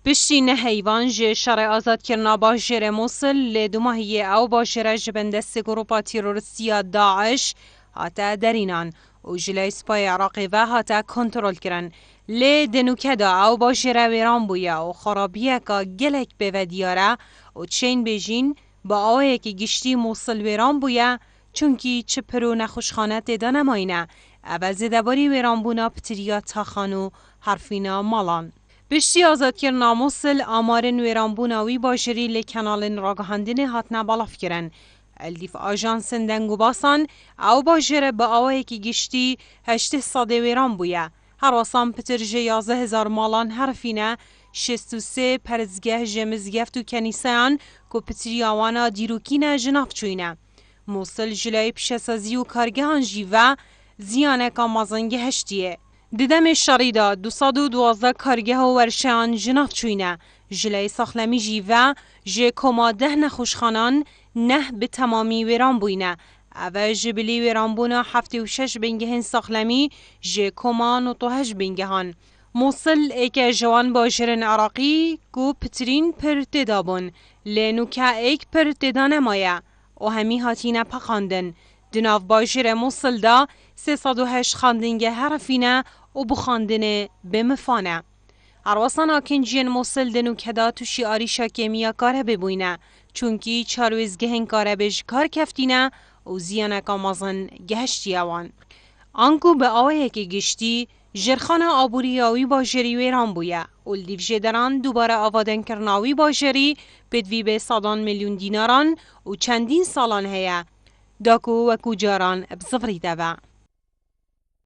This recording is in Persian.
پشتی نهیوان جه شر آزاد کرنا باجر موصل لدوماهی او باجر جبن دست گروپا تیرورسیا داعش هاتا درینان و جلای سپای عراقی و هاتا کنترل کرن. لی دنوکه دا او باجر ویران بویا و خرابیه که گلک به دیاره و چین بیجین با آوه که گشتی موصل ویران بویا چونکی چه پرو نخوشخانه دیده نماینه عوضی دباری ویران بونا پتریا تاخانو حرفینا مالان. پشتی آزاد کرنا موصل آمارن ویرانبوناوی باجری لکنالن راگهاندین هاتنا بالاف کرن. الدیف آژانسن دنگو باسان او باجره با آوه که گشتی 8 ساده ویران بویا. هر واسان پترجه 11,000 مالان حرفینه 63 پرزگه جمزگفت و کنیسان که پتری آوانا دیروکینه جناف چوینه. موصل جلای پشسازی و کارگهان جیوه زیانه که مازنگه هشتیه. دیدم شریدا 212 کارگه و ورشان جناف چوینه جلای ساخلمی جیوه جه کما 10 نخوشخانان نه به تمامی ویران بوینه اوه جبلی ویران بونا 76 بنگهن ساخلمی جه کما 98 بنگهان. موصل ایک جوان باجرن عراقی کو پترین پر تدابون لینو که ایک پر تدانه مایه و همی هاتینه پخاندن. دناف باجر موصل دا 308 خاندنگه حرفینه و بخاندنه بمفانه. هرواسان آکنجین موصل دنو کدا تو شیاری شاکیمیا کاره ببوینه چونکی چارویزگهن کاره بج کار کفتینه و زیانه کامازن گهشتی اوان. آنکو به آوه که گشتی جرخانه آبوری آوی باجری ویران بویه و لیف جدران دوباره آوادن کرناوی باجری بدوی به 100 میلیون دیناران و چندین سالان هیا داکو و کجاران بزفری دوا.